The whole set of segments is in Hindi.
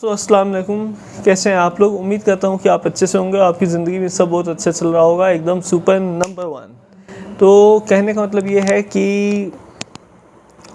तो अस्सलाम वालेकुम, कैसे हैं आप लोग। उम्मीद करता हूँ कि आप अच्छे से होंगे, आपकी ज़िंदगी में सब बहुत अच्छा चल रहा होगा, एकदम सुपर नंबर वन। तो कहने का मतलब ये है कि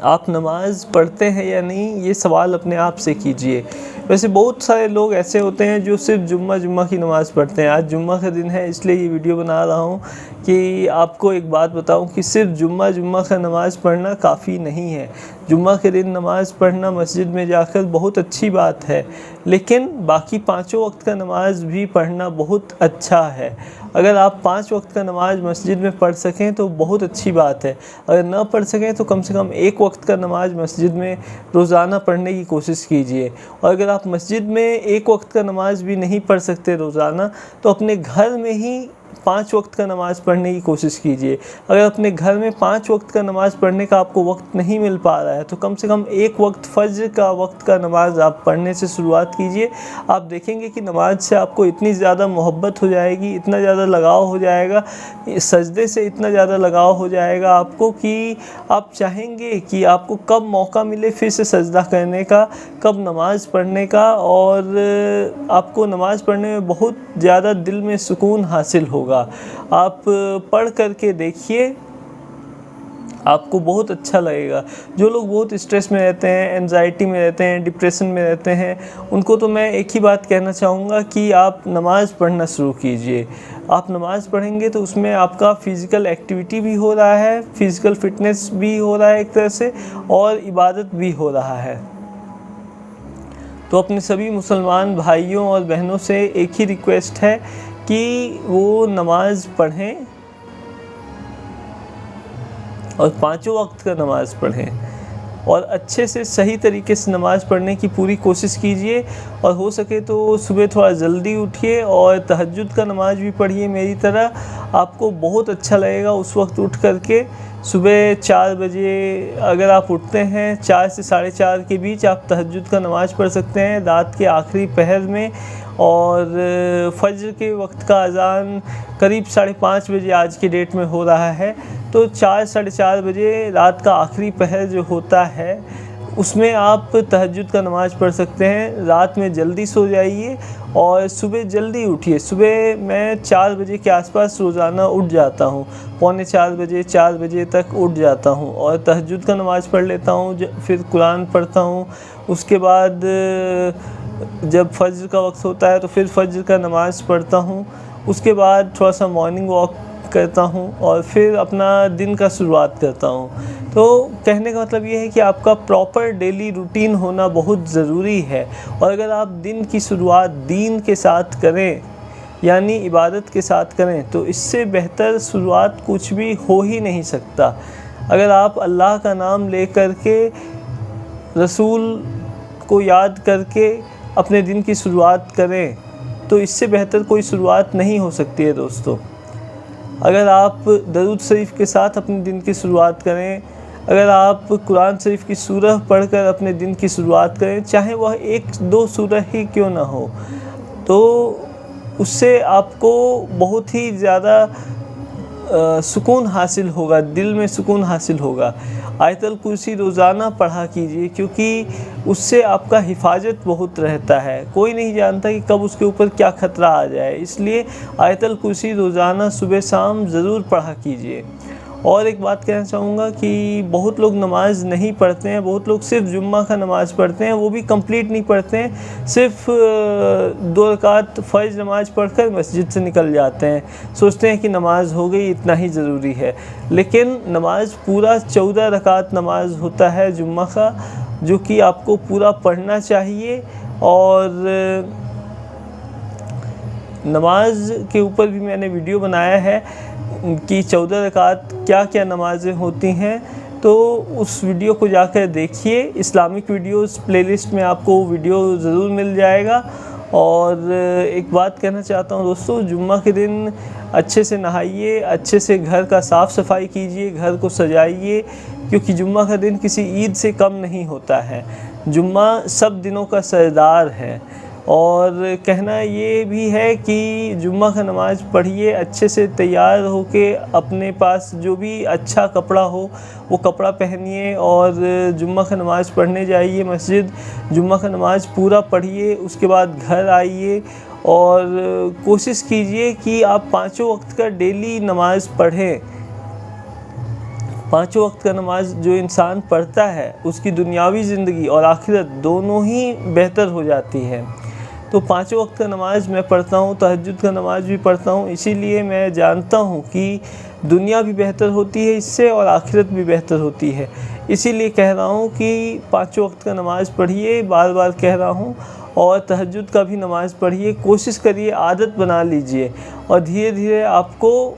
आप नमाज़ पढ़ते हैं या नहीं, ये सवाल अपने आप से कीजिए। वैसे बहुत सारे लोग ऐसे होते हैं जो सिर्फ जुम्मा की नमाज़ पढ़ते हैं। आज जुम्मा का दिन है, इसलिए ये वीडियो बना रहा हूँ कि आपको एक बात बताऊँ कि सिर्फ जुम्मा का नमाज़ पढ़ना काफ़ी नहीं है। जुम्मा के दिन नमाज़ पढ़ना मस्जिद में जाकर बहुत अच्छी बात है, लेकिन बाकी पाँचों वक्त का नमाज़ भी पढ़ना बहुत अच्छा है। अगर आप 5 वक्त का नमाज़ मस्जिद में पढ़ सकें तो बहुत अच्छी बात है। अगर ना पढ़ सकें तो कम से कम 1 वक्त का नमाज़ मस्जिद में रोज़ाना पढ़ने की कोशिश कीजिए। और अगर आप मस्जिद में 1 वक्त का नमाज़ भी नहीं पढ़ सकते रोज़ाना, तो अपने घर में ही 5 वक्त का नमाज़ पढ़ने की कोशिश कीजिए। अगर अपने घर में 5 वक्त का नमाज़ पढ़ने का आपको वक्त नहीं मिल पा रहा है, तो कम से कम 1 वक्त फ़ज्र का वक्त का नमाज़ आप पढ़ने से शुरुआत कीजिए। आप देखेंगे कि नमाज से आपको इतनी ज़्यादा मोहब्बत हो जाएगी, इतना ज़्यादा लगाव हो जाएगा, सजदे से इतना ज़्यादा लगाव हो जाएगा आपको कि आप चाहेंगे कि आपको कब मौका मिले फिर से सजदा करने का, कब नमाज़ पढ़ने का। और आपको नमाज़ पढ़ने में बहुत ज़्यादा दिल में सुकून हासिल होगा। आप पढ़ करके देखिए, आपको बहुत अच्छा लगेगा। जो लोग बहुत स्ट्रेस में रहते हैं, एंजाइटी में रहते हैं, डिप्रेशन में रहते हैं, उनको तो मैं एक ही बात कहना चाहूँगा कि आप नमाज़ पढ़ना शुरू कीजिए। आप नमाज़ पढ़ेंगे तो उसमें आपका फ़िज़िकल एक्टिविटी भी हो रहा है, फ़िज़िकल फ़िटनेस भी हो रहा है एक तरह से, और इबादत भी हो रहा है। तो अपने सभी मुसलमान भाइयों और बहनों से एक ही रिक्वेस्ट है कि वो नमाज़ पढ़ें और 5 वक्त का नमाज़ पढ़ें, और अच्छे से सही तरीके से नमाज़ पढ़ने की पूरी कोशिश कीजिए। और हो सके तो सुबह थोड़ा जल्दी उठिए और तहज्जुद का नमाज़ भी पढ़िए मेरी तरह। आपको बहुत अच्छा लगेगा उस वक्त उठ करके। सुबह 4 बजे अगर आप उठते हैं, 4 से 4:30 के बीच आप तहज्जुद का नमाज़ पढ़ सकते हैं रात के आखिरी पहर में। और फ़ज्र के वक्त का अज़ान करीब 5:30 बजे आज की डेट में हो रहा है। तो 4 साढ़े 4 बजे रात का आखिरी पहर जो होता है, उसमें आप तहज्जुद का नमाज़ पढ़ सकते हैं। रात में जल्दी सो जाइए और सुबह जल्दी उठिए। सुबह मैं 4 बजे के आसपास रोज़ाना उठ जाता हूँ, पौने 4 बजे 4 बजे तक उठ जाता हूँ और तहज्जुद का नमाज़ पढ़ लेता हूँ। फिर कुरान पढ़ता हूँ। उसके बाद जब फ़ज्र का वक्त होता है तो फिर फ़ज्र का नमाज़ पढ़ता हूँ। उसके बाद थोड़ा सा मॉर्निंग वॉक करता हूँ और फिर अपना दिन का शुरुआत करता हूँ। तो कहने का मतलब ये है कि आपका प्रॉपर डेली रूटीन होना बहुत ज़रूरी है। और अगर आप दिन की शुरुआत दीन के साथ करें, यानी इबादत के साथ करें, तो इससे बेहतर शुरुआत कुछ भी हो ही नहीं सकता। अगर आप अल्लाह का नाम ले कर के, रसूल को याद करके अपने दिन की शुरुआत करें, तो इससे बेहतर कोई शुरुआत नहीं हो सकती है दोस्तों। अगर आप दरूद शरीफ के साथ अपने दिन की शुरुआत करें, अगर आप कुरान शरीफ की सूरह पढ़कर अपने दिन की शुरुआत करें, चाहे वह 1-2 सूरह ही क्यों ना हो, तो उससे आपको बहुत ही ज़्यादा सुकून हासिल होगा, दिल में सुकून हासिल होगा। आयतल कुर्सी रोज़ाना पढ़ा कीजिए, क्योंकि उससे आपका हिफाजत बहुत रहता है। कोई नहीं जानता कि कब उसके ऊपर क्या ख़तरा आ जाए, इसलिए आयतल कुर्सी रोज़ाना सुबह शाम ज़रूर पढ़ा कीजिए। और एक बात कहना चाहूँगा कि बहुत लोग नमाज़ नहीं पढ़ते हैं, बहुत लोग सिर्फ जुम्मा का नमाज़ पढ़ते हैं, वो भी कंप्लीट नहीं पढ़ते हैं, सिर्फ 2 रकात फ़र्ज़ नमाज़ पढ़कर मस्जिद से निकल जाते हैं, सोचते हैं कि नमाज़ हो गई, इतना ही ज़रूरी है। लेकिन नमाज़ पूरा 14 रकात नमाज़ होता है जुम्मा का, जो कि आपको पूरा पढ़ना चाहिए। और नमाज के ऊपर भी मैंने वीडियो बनाया है कि 14 रकात क्या क्या नमाज़ें होती हैं, तो उस वीडियो को जाकर देखिए। इस्लामिक वीडियोस प्लेलिस्ट में आपको वीडियो ज़रूर मिल जाएगा। और एक बात कहना चाहता हूँ दोस्तों, जुम्मा के दिन अच्छे से नहाइए, अच्छे से घर का साफ़ सफाई कीजिए, घर को सजाइए, क्योंकि जुम्मा का दिन किसी ईद से कम नहीं होता है। जुम्मा सब दिनों का सरदार है। और कहना ये भी है कि जुम्मा का नमाज़ पढ़िए, अच्छे से तैयार होके अपने पास जो भी अच्छा कपड़ा हो वो कपड़ा पहनिए और जुम्मा का नमाज़ पढ़ने जाइए मस्जिद। जुम्मा का नमाज़ पूरा पढ़िए, उसके बाद घर आइए और कोशिश कीजिए कि आप 5 वक्त का डेली नमाज़ पढ़ें। 5 वक्त का नमाज जो इंसान पढ़ता है उसकी दुनियावी ज़िंदगी और आखिरत दोनों ही बेहतर हो जाती है। तो 5 वक्त का नमाज मैं पढ़ता हूँ, तहज्जुद का नमाज भी पढ़ता हूँ, इसीलिए मैं जानता हूँ कि दुनिया भी बेहतर होती है इससे और आखिरत भी बेहतर होती है। इसीलिए कह रहा हूँ कि 5 वक्त का नमाज़ पढ़िए, बार बार कह रहा हूँ, और तहज्जुद का भी नमाज़ पढ़िए। कोशिश करिए, आदत बना लीजिए और धीरे धीरे आपको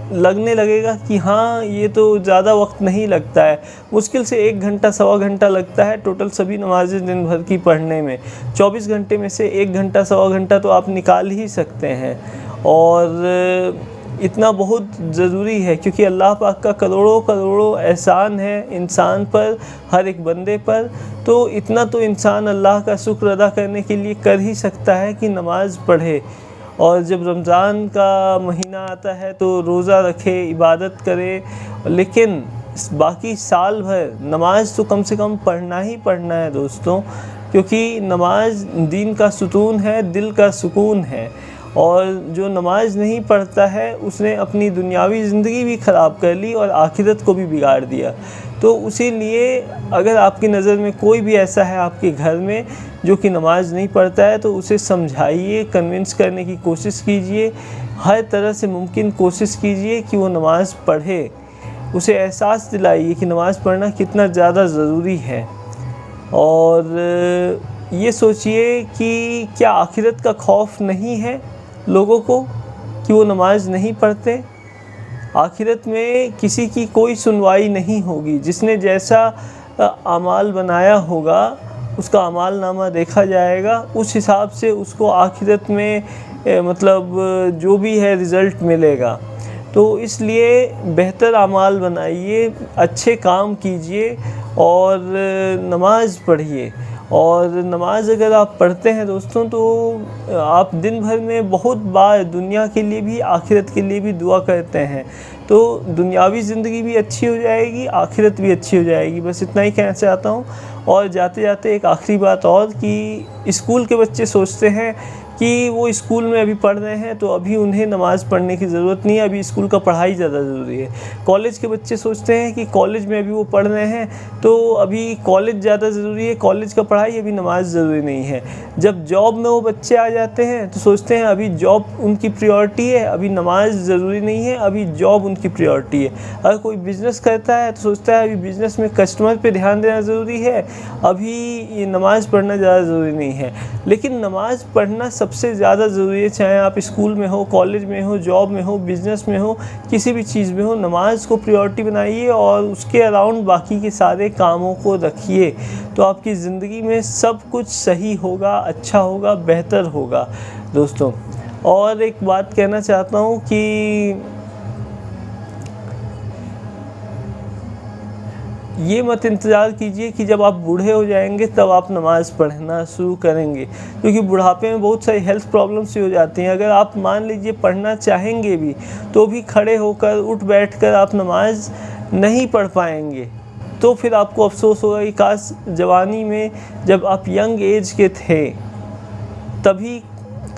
लगने लगेगा कि हाँ ये तो ज़्यादा वक्त नहीं लगता है। मुश्किल से 1 घंटा सवा घंटा लगता है टोटल सभी नमाज़ें दिन भर की पढ़ने में। 24 घंटे में से 1 घंटा सवा घंटा तो आप निकाल ही सकते हैं और इतना बहुत ज़रूरी है क्योंकि अल्लाह पाक का करोड़ों करोड़ों एहसान है इंसान पर, हर एक बंदे पर। तो इतना तो इंसान अल्लाह का शुक्र अदा करने के लिए कर ही सकता है कि नमाज़ पढ़े। और जब रमज़ान का महीना आता है तो रोज़ा रखे, इबादत करे, लेकिन बाकी साल भर नमाज तो कम से कम पढ़ना ही पढ़ना है दोस्तों, क्योंकि नमाज दीन का सुतून है, दिल का सुकून है। और जो नमाज नहीं पढ़ता है उसने अपनी दुनियावी ज़िंदगी भी ख़राब कर ली और आखिरत को भी बिगाड़ दिया। तो उसी लिए अगर आपकी नज़र में कोई भी ऐसा है आपके घर में जो कि नमाज नहीं पढ़ता है तो उसे समझाइए, कन्विंस करने की कोशिश कीजिए, हर तरह से मुमकिन कोशिश कीजिए कि वो नमाज़ पढ़े। उसे एहसास दिलाइए कि नमाज़ पढ़ना कितना ज़्यादा ज़रूरी है। और ये सोचिए कि क्या आखिरत का खौफ नहीं है लोगों को कि वो नमाज नहीं पढ़ते। आखिरत में किसी की कोई सुनवाई नहीं होगी। जिसने जैसा अमाल बनाया होगा उसका अमाल नामा देखा जाएगा, उस हिसाब से उसको आखिरत में मतलब जो भी है रिज़ल्ट मिलेगा। तो इसलिए बेहतर अमाल बनाइए, अच्छे काम कीजिए और नमाज़ पढ़िए। और नमाज़ अगर आप पढ़ते हैं दोस्तों तो आप दिन भर में बहुत बार दुनिया के लिए भी आखिरत के लिए भी दुआ करते हैं, तो दुनियावी ज़िंदगी भी अच्छी हो जाएगी, आखिरत भी अच्छी हो जाएगी। बस इतना ही कहना चाहता हूँ। और जाते जाते एक आखिरी बात और कि स्कूल के बच्चे सोचते हैं कि वो स्कूल में अभी पढ़ रहे हैं तो अभी उन्हें नमाज़ पढ़ने की ज़रूरत नहीं है, अभी स्कूल का पढ़ाई ज़्यादा ज़रूरी है। कॉलेज के बच्चे सोचते हैं कि कॉलेज में अभी वो पढ़ रहे हैं तो अभी कॉलेज ज़्यादा ज़रूरी है, कॉलेज का पढ़ाई, अभी नमाज़ ज़रूरी नहीं है। जब जॉब में वो बच्चे आ जाते हैं तो सोचते हैं अभी जॉब उनकी प्रायोरिटी है, अभी नमाज ज़रूरी नहीं है, अभी जॉब उनकी प्रायोरिटी है। अगर कोई बिज़नेस करता है तो सोचता है अभी बिज़नेस में कस्टमर पे ध्यान देना ज़रूरी है, अभी ये नमाज़ पढ़ना ज़्यादा ज़रूरी नहीं है। लेकिन नमाज़ पढ़ना सबसे ज़्यादा ज़रूरी है, चाहे आप स्कूल में हो, कॉलेज में हो, जॉब में हो, बिज़नेस में हो, किसी भी चीज़ में हो। नमाज़ को प्रायोरिटी बनाइए और उसके अराउंड बाकी के सारे कामों को रखिए, तो आपकी ज़िंदगी में सब कुछ सही होगा, अच्छा होगा, बेहतर होगा दोस्तों। और एक बात कहना चाहता हूँ कि ये मत इंतज़ार कीजिए कि जब आप बूढ़े हो जाएंगे तब आप नमाज़ पढ़ना शुरू करेंगे, क्योंकि बुढ़ापे में बहुत सारी हेल्थ प्रॉब्लम्स हो जाती हैं। अगर आप मान लीजिए पढ़ना चाहेंगे भी तो भी खड़े होकर उठ बैठकर आप नमाज नहीं पढ़ पाएंगे, तो फिर आपको अफसोस होगा कि काश जवानी में जब आप यंग एज के थे तभी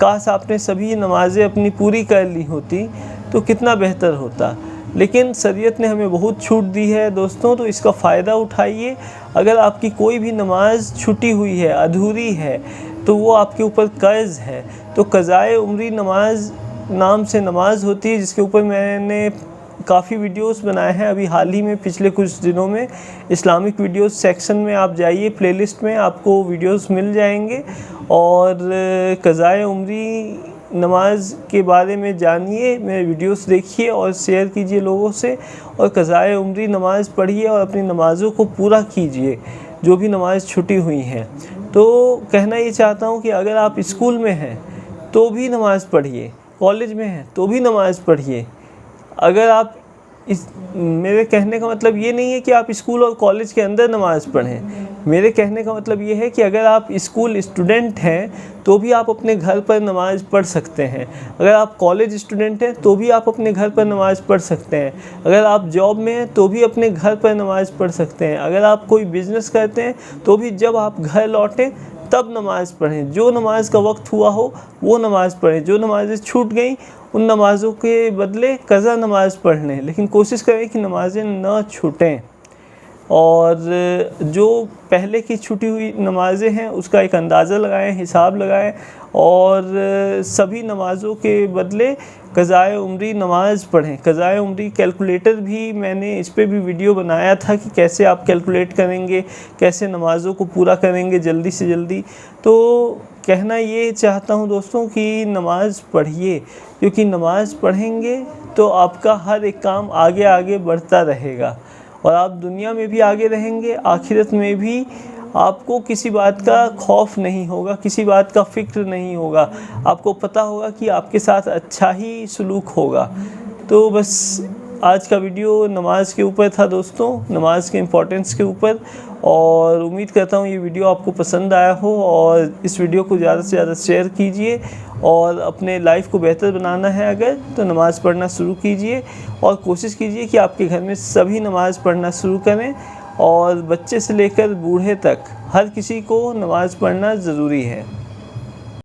काश आपने सभी नमाज़ें अपनी पूरी कर ली होती तो कितना बेहतर होता। लेकिन शरीयत ने हमें बहुत छूट दी है दोस्तों, तो इसका फ़ायदा उठाइए। अगर आपकी कोई भी नमाज छूटी हुई है, अधूरी है, तो वो आपके ऊपर कर्ज़ है। तो क़ज़ाए उम्री नमाज नाम से नमाज होती है, जिसके ऊपर मैंने काफ़ी वीडियोस बनाए हैं अभी हाल ही में, पिछले कुछ दिनों में। इस्लामिक वीडियोस सेक्शन में आप जाइए, प्लेलिस्ट में आपको वीडियोस मिल जाएंगे और क़ज़ाए उम्री नमाज के बारे में जानिए, मेरे वीडियोस देखिए और शेयर कीजिए लोगों से, और क़ज़ाए उम्री नमाज पढ़िए और अपनी नमाज़ों को पूरा कीजिए जो भी नमाज छूटी हुई हैं। तो कहना ये चाहता हूँ कि अगर आप स्कूल में हैं तो भी नमाज़ पढ़िए, कॉलेज में हैं तो भी नमाज़ पढ़िए, अगर आप मेरे कहने का मतलब ये नहीं है कि आप स्कूल और कॉलेज के अंदर नमाज़ पढ़ें। मेरे कहने का मतलब ये है कि अगर आप स्कूल स्टूडेंट हैं तो भी आप अपने घर पर नमाज़ पढ़ सकते हैं। अगर आप कॉलेज स्टूडेंट हैं तो भी आप अपने घर पर नमाज़ पढ़ सकते हैं। अगर आप जॉब में हैं तो भी अपने घर पर नमाज़ पढ़ सकते हैं। अगर आप कोई बिज़नेस करते हैं तो भी जब आप घर लौटें तब नमाज़ पढ़ें। जो नमाज का वक्त हुआ हो वो नमाज़ पढ़ें। जो नमाज़ें छूट गई उन नमाज़ों के बदले क़ज़ा नमाज़ पढ़ लें, लेकिन कोशिश करें कि नमाज़ें ना छूटें। और जो पहले की छूटी हुई नमाज़ें हैं उसका एक अंदाज़ा लगाएं, हिसाब लगाएं और सभी नमाज़ों के बदले क़ज़ाए उम्री नमाज़ पढ़ें। क़ज़ाए उम्री कैलकुलेटर भी मैंने इस पे भी वीडियो बनाया था कि कैसे आप कैलकुलेट करेंगे, कैसे नमाज़ों को पूरा करेंगे जल्दी से जल्दी। तो कहना ये चाहता हूँ दोस्तों कि नमाज़ पढ़िए, क्योंकि नमाज़ पढ़ेंगे तो आपका हर एक काम आगे आगे बढ़ता रहेगा और आप दुनिया में भी आगे रहेंगे, आखिरत में भी आपको किसी बात का खौफ नहीं होगा, किसी बात का फ़िक्र नहीं होगा। आपको पता होगा कि आपके साथ अच्छा ही सलूक होगा। तो बस आज का वीडियो नमाज के ऊपर था दोस्तों, नमाज के इम्पोर्टेंस के ऊपर, और उम्मीद करता हूँ ये वीडियो आपको पसंद आया हो और इस वीडियो को ज़्यादा से ज़्यादा शेयर कीजिए। और अपने लाइफ को बेहतर बनाना है अगर तो नमाज़ पढ़ना शुरू कीजिए और कोशिश कीजिए कि आपके घर में सभी नमाज़ पढ़ना शुरू करें और बच्चे से लेकर बूढ़े तक हर किसी को नमाज़ पढ़ना ज़रूरी है।